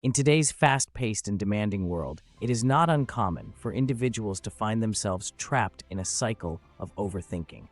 In today's fast-paced and demanding world, it is not uncommon for individuals to find themselves trapped in a cycle of overthinking.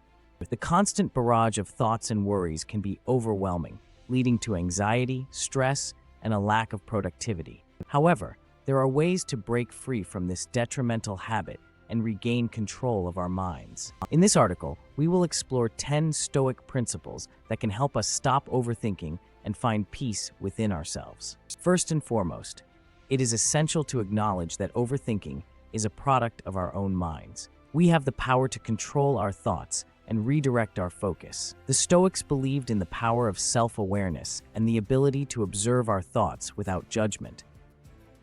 The constant barrage of thoughts and worries can be overwhelming, leading to anxiety, stress, and a lack of productivity. However, there are ways to break free from this detrimental habit and regain control of our minds. In this article, we will explore 10 Stoic principles that can help us stop overthinking and find peace within ourselves. First and foremost, it is essential to acknowledge that overthinking is a product of our own minds. We have the power to control our thoughts and redirect our focus. The Stoics believed in the power of self-awareness and the ability to observe our thoughts without judgment.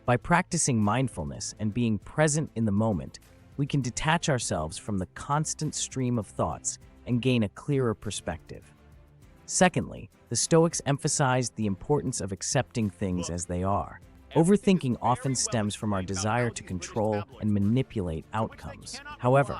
By practicing mindfulness and being present in the moment, we can detach ourselves from the constant stream of thoughts and gain a clearer perspective. Secondly, the Stoics emphasized the importance of accepting things as they are. Overthinking often stems from our desire to control and manipulate outcomes. However,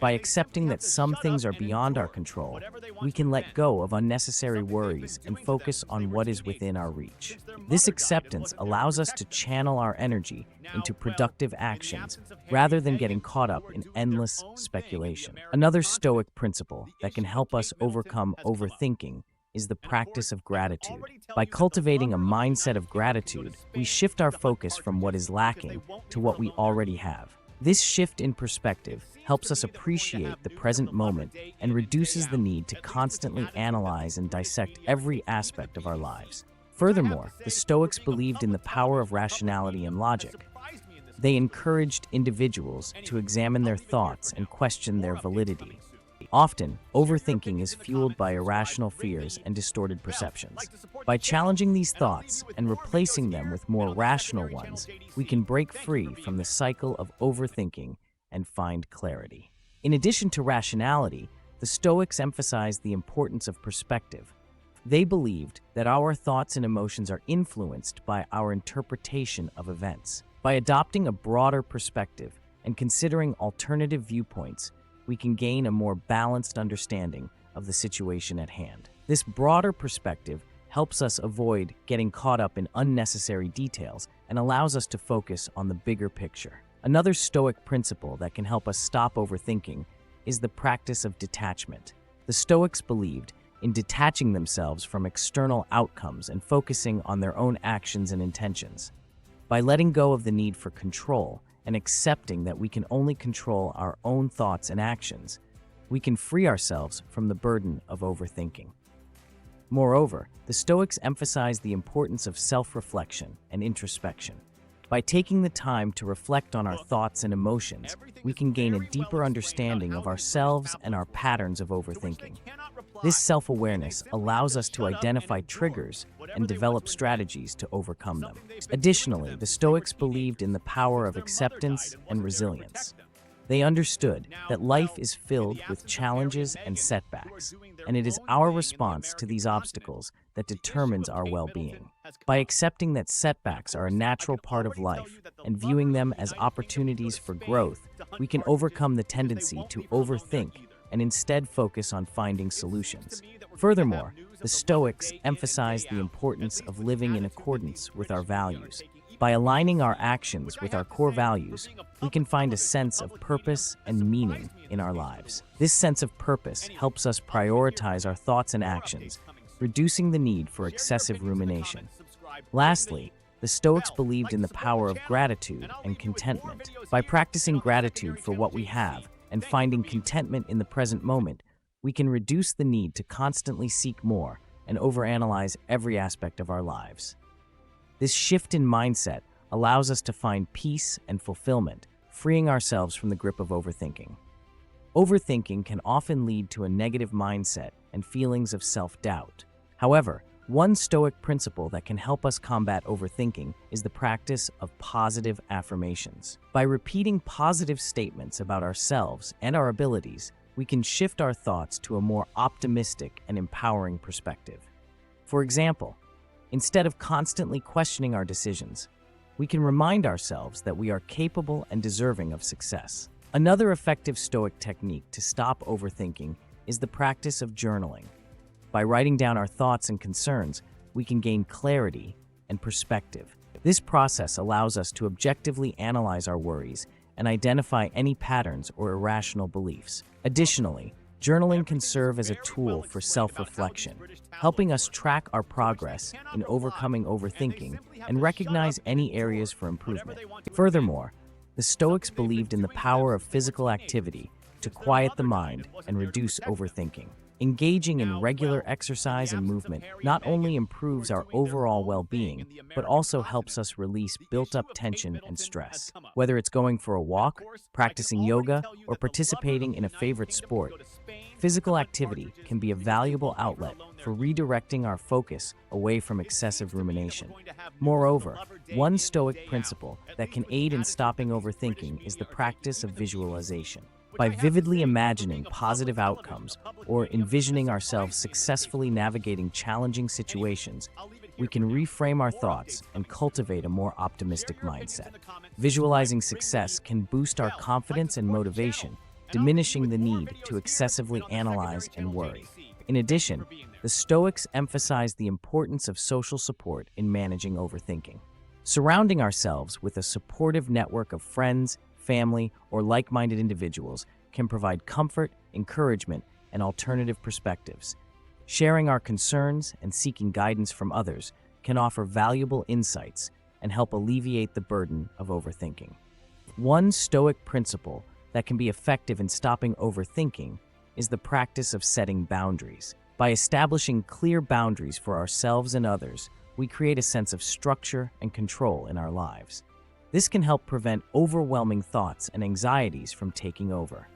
by accepting that some things are beyond our control, we can let go of unnecessary worries and focus on what is within our reach. This acceptance allows us to channel our energy into productive actions rather than getting caught up in endless speculation. Another Stoic principle that can help us overcome overthinking is the practice of gratitude. By cultivating a mindset of gratitude, we shift our focus from what is lacking to what we already have. This shift in perspective helps us appreciate the present moment and reduces the need to constantly analyze and dissect every aspect of our lives. Furthermore, the Stoics believed in the power of rationality and logic. They encouraged individuals to examine their thoughts and question their validity. Often, overthinking is fueled by irrational fears and distorted perceptions. By challenging these thoughts and replacing them with more rational ones, we can break free from the cycle of overthinking and find clarity. In addition to rationality, the Stoics emphasized the importance of perspective. They believed that our thoughts and emotions are influenced by our interpretation of events. By adopting a broader perspective and considering alternative viewpoints, we can gain a more balanced understanding of the situation at hand. This broader perspective helps us avoid getting caught up in unnecessary details and allows us to focus on the bigger picture. Another Stoic principle that can help us stop overthinking is the practice of detachment. The Stoics believed in detaching themselves from external outcomes and focusing on their own actions and intentions. By letting go of the need for control and accepting that we can only control our own thoughts and actions, we can free ourselves from the burden of overthinking. Moreover, the Stoics emphasize the importance of self-reflection and introspection. By taking the time to reflect on our thoughts and emotions, we can gain a deeper understanding of ourselves and our patterns of overthinking. This self-awareness allows us to identify triggers and develop strategies to overcome them. Additionally, the Stoics believed in the power of acceptance and resilience. They understood that life is filled with challenges and setbacks, and it is our response to these obstacles that determines our well-being. By accepting that setbacks are a natural part of life and viewing them as opportunities for growth, we can overcome the tendency to overthink and instead focus on finding solutions. Furthermore, the Stoics emphasize the importance of living in accordance with our values. By aligning our actions with our core values, we can find a sense of purpose and meaning in our lives. This sense of purpose helps us prioritize our thoughts and actions, reducing the need for excessive rumination. Lastly, the Stoics believed in the power of gratitude and contentment. By practicing gratitude for what we have and finding contentment in the present moment, we can reduce the need to constantly seek more and overanalyze every aspect of our lives. This shift in mindset allows us to find peace and fulfillment, freeing ourselves from the grip of overthinking. Overthinking can often lead to a negative mindset and feelings of self-doubt. However, one Stoic principle that can help us combat overthinking is the practice of positive affirmations. By repeating positive statements about ourselves and our abilities, we can shift our thoughts to a more optimistic and empowering perspective. For example, instead of constantly questioning our decisions, we can remind ourselves that we are capable and deserving of success. Another effective Stoic technique to stop overthinking is the practice of journaling. By writing down our thoughts and concerns, we can gain clarity and perspective. This process allows us to objectively analyze our worries and identify any patterns or irrational beliefs. Additionally, journaling can serve as a tool for self-reflection, helping us track our progress in overcoming overthinking and recognize any areas for improvement. Furthermore, the Stoics believed in the power of physical activity to quiet the mind and reduce overthinking. Engaging in regular exercise and movement not only improves our overall well-being, but also helps us release built-up tension and stress. Whether it's going for a walk, practicing yoga, or participating in a favorite sport, physical activity can be a valuable outlet for redirecting our focus away from excessive rumination. Moreover, one Stoic principle that can aid in stopping overthinking is the practice of visualization. By vividly imagining positive outcomes or envisioning ourselves successfully navigating challenging situations, we can reframe our thoughts and cultivate a more optimistic mindset. Visualizing success can boost our confidence and motivation, diminishing the need to excessively analyze and worry. In addition, the Stoics emphasize the importance of social support in managing overthinking. Surrounding ourselves with a supportive network of friends, family, or like-minded individuals can provide comfort, encouragement, and alternative perspectives. Sharing our concerns and seeking guidance from others can offer valuable insights and help alleviate the burden of overthinking. One Stoic principle that can be effective in stopping overthinking is the practice of setting boundaries. By establishing clear boundaries for ourselves and others, we create a sense of structure and control in our lives. This can help prevent overwhelming thoughts and anxieties from taking over.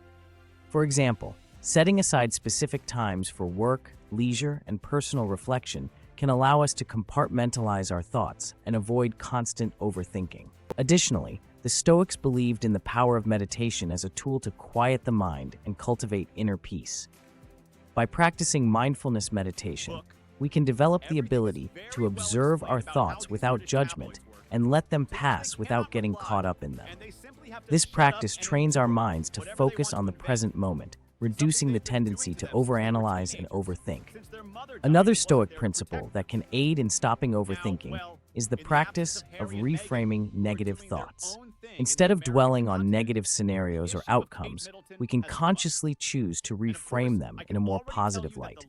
For example, setting aside specific times for work, leisure, and personal reflection can allow us to compartmentalize our thoughts and avoid constant overthinking. Additionally, the Stoics believed in the power of meditation as a tool to quiet the mind and cultivate inner peace. By practicing mindfulness meditation, we can develop the ability to observe our thoughts without judgment and let them pass without getting caught up in them. This practice trains our minds to focus on the present moment, reducing the tendency to overanalyze and overthink. Another Stoic principle that can aid in stopping overthinking is the practice of reframing negative thoughts. Instead of dwelling on negative scenarios or outcomes, we can consciously choose to reframe them in a more positive light.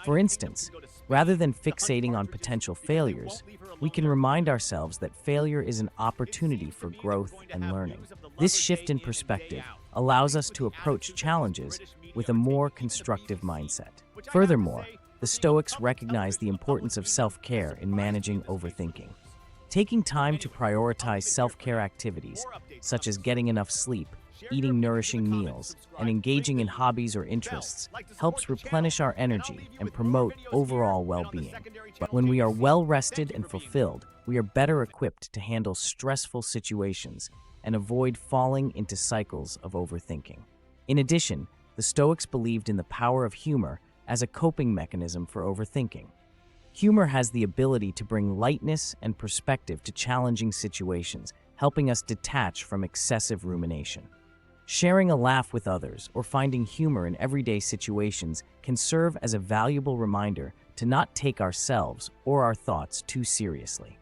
For instance, rather than fixating on potential failures, we can remind ourselves that failure is an opportunity for growth and learning. This shift in perspective allows us to approach challenges with a more constructive mindset. Furthermore, the Stoics recognize the importance of self-care in managing overthinking. Taking time to prioritize self-care activities, such as getting enough sleep, eating nourishing meals, and engaging in hobbies or interests, helps replenish our energy and promote overall well-being. When we are well-rested and fulfilled, we are better equipped to handle stressful situations and avoid falling into cycles of overthinking. In addition, the Stoics believed in the power of humor as a coping mechanism for overthinking. Humor has the ability to bring lightness and perspective to challenging situations, helping us detach from excessive rumination. Sharing a laugh with others or finding humor in everyday situations can serve as a valuable reminder to not take ourselves or our thoughts too seriously.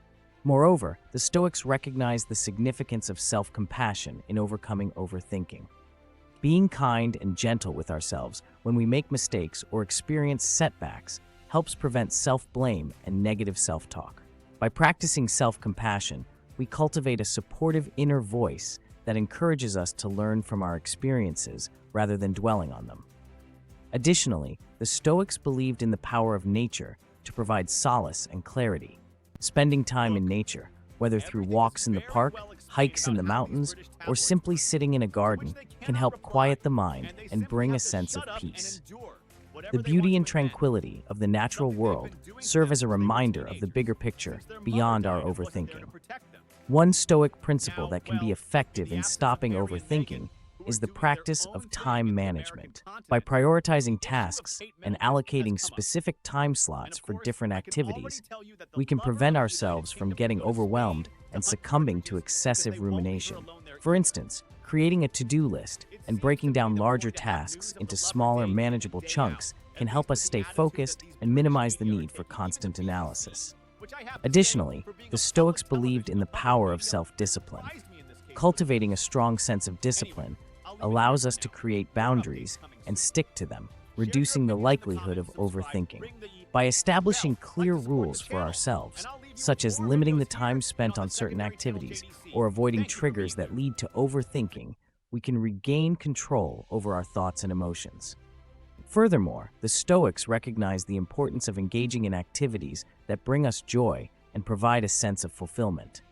Moreover, the Stoics recognize the significance of self-compassion in overcoming overthinking. Being kind and gentle with ourselves when we make mistakes or experience setbacks helps prevent self-blame and negative self-talk. By practicing self-compassion, we cultivate a supportive inner voice that encourages us to learn from our experiences rather than dwelling on them. Additionally, the Stoics believed in the power of nature to provide solace and clarity. Spending time in nature, whether through walks in the park, hikes in the mountains, or simply sitting in a garden, can help quiet the mind and bring a sense of peace. The beauty and tranquility of the natural world serve as a reminder of the bigger picture beyond our overthinking. One Stoic principle that can be effective in stopping overthinking is the practice of time management. By prioritizing tasks and allocating specific time slots for different activities, we can prevent ourselves from getting overwhelmed and succumbing to excessive rumination. For instance, creating a to-do list and breaking down larger tasks into smaller, manageable chunks can help us stay focused and minimize the need for constant analysis. Additionally, the Stoics believed in the power of self-discipline. Cultivating a strong sense of discipline allows us to create boundaries and stick to them, reducing the likelihood of overthinking. By establishing clear rules for ourselves, such as limiting the time spent on certain activities or avoiding triggers that lead to overthinking, we can regain control over our thoughts and emotions. Furthermore, the Stoics recognize the importance of engaging in activities that bring us joy and provide a sense of fulfillment.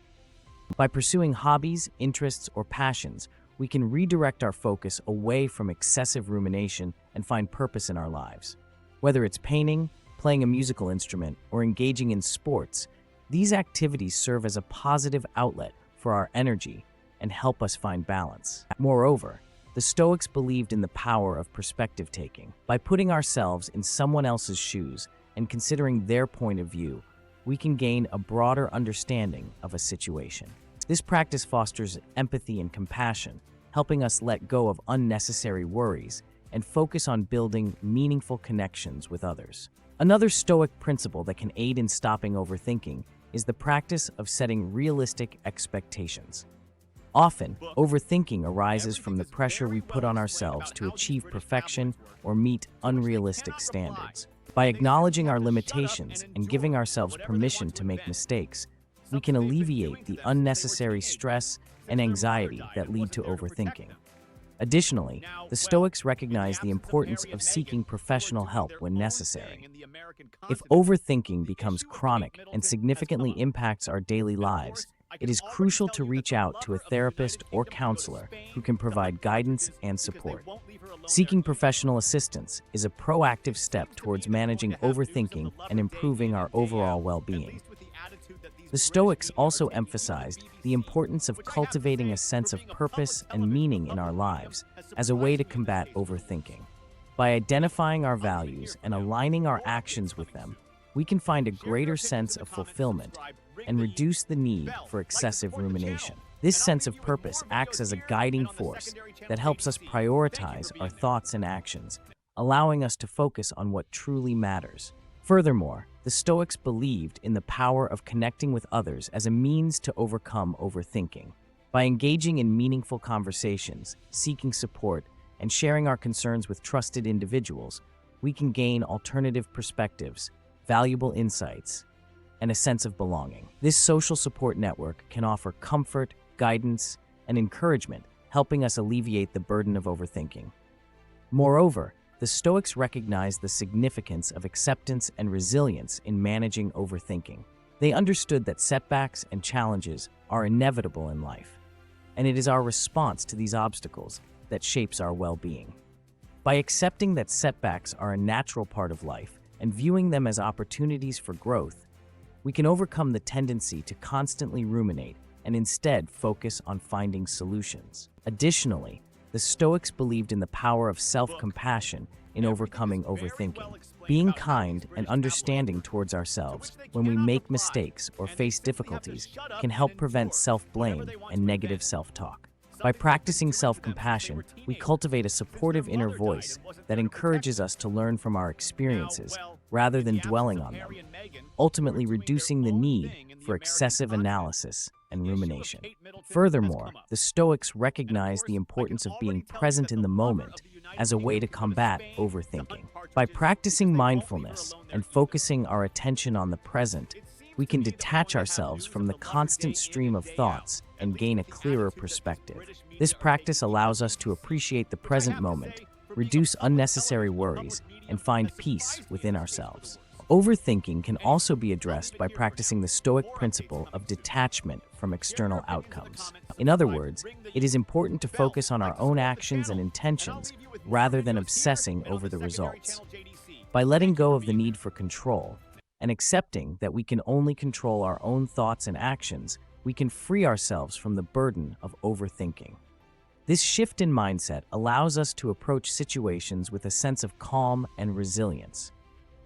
By pursuing hobbies, interests, or passions, we can redirect our focus away from excessive rumination and find purpose in our lives. Whether it's painting, playing a musical instrument, or engaging in sports, these activities serve as a positive outlet for our energy and help us find balance. Moreover, the Stoics believed in the power of perspective taking. By putting ourselves in someone else's shoes and considering their point of view, we can gain a broader understanding of a situation. This practice fosters empathy and compassion, helping us let go of unnecessary worries and focus on building meaningful connections with others. Another Stoic principle that can aid in stopping overthinking is the practice of setting realistic expectations. Often, overthinking arises from the pressure we put on ourselves to achieve perfection or meet unrealistic standards. By acknowledging our limitations and giving ourselves permission to make mistakes, we can alleviate the unnecessary stress and anxiety that lead to overthinking. Additionally, the Stoics recognize the importance of seeking professional help when necessary. If overthinking becomes chronic and significantly impacts our daily lives, it is crucial to reach out to a therapist or counselor who can provide guidance and support. Seeking professional assistance is a proactive step towards managing overthinking and improving our overall well-being. The Stoics also emphasized the importance of cultivating a sense of purpose and meaning in our lives as a way to combat overthinking. By identifying our values and aligning our actions with them, we can find a greater sense of fulfillment and reduce the need for excessive rumination. This sense of purpose acts as a guiding force that helps us prioritize our thoughts and actions, allowing us to focus on what truly matters. Furthermore, the Stoics believed in the power of connecting with others as a means to overcome overthinking. By engaging in meaningful conversations, seeking support, and sharing our concerns with trusted individuals, we can gain alternative perspectives, valuable insights, and a sense of belonging. This social support network can offer comfort, guidance, and encouragement, helping us alleviate the burden of overthinking. Moreover, the Stoics recognize the significance of acceptance and resilience in managing overthinking. They understood that setbacks and challenges are inevitable in life, and it is our response to these obstacles that shapes our well-being. By accepting that setbacks are a natural part of life and viewing them as opportunities for growth, we can overcome the tendency to constantly ruminate and instead focus on finding solutions. Additionally, the Stoics believed in the power of self-compassion in overcoming overthinking. Being kind and understanding towards ourselves when we make mistakes or face difficulties can help prevent self-blame and negative self-talk. By practicing self-compassion, we cultivate a supportive inner voice that encourages us to learn from our experiences rather than dwelling on them, ultimately reducing the need for excessive analysis and rumination. Furthermore, the Stoics recognize the importance of being present in the moment as a way to combat overthinking. By practicing mindfulness and focusing our attention on the present, we can detach ourselves from the constant stream of thoughts and gain a clearer perspective. This practice allows us to appreciate the present moment, reduce unnecessary worries, and find peace within ourselves. Overthinking can also be addressed by practicing the Stoic principle of detachment from external outcomes. In other words, it is important to focus on our own actions and intentions rather than obsessing over the results. By letting go of the need for control and accepting that we can only control our own thoughts and actions, we can free ourselves from the burden of overthinking. This shift in mindset allows us to approach situations with a sense of calm and resilience,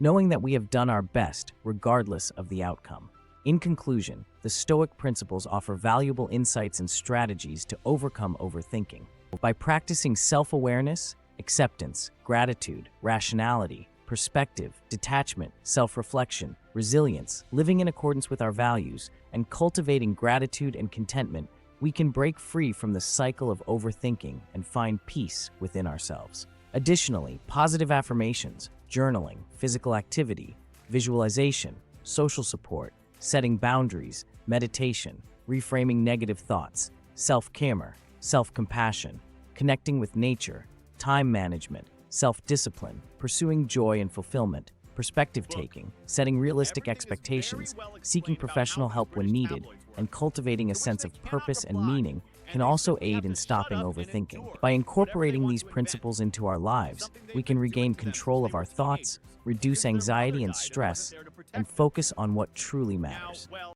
knowing that we have done our best regardless of the outcome. In conclusion, the Stoic principles offer valuable insights and strategies to overcome overthinking. By practicing self-awareness, acceptance, gratitude, rationality, perspective, detachment, self-reflection, resilience, living in accordance with our values, and cultivating gratitude and contentment, we can break free from the cycle of overthinking and find peace within ourselves. Additionally, positive affirmations, journaling, physical activity, visualization, social support, setting boundaries, meditation, reframing negative thoughts, self-care, self-compassion, connecting with nature, time management, self-discipline, pursuing joy and fulfillment, perspective-taking, setting realistic expectations, seeking professional help when needed, and cultivating a sense of purpose and meaning can also aid in stopping overthinking. By incorporating these principles into our lives, we can regain control of our thoughts, reduce anxiety and stress, and focus on what truly matters.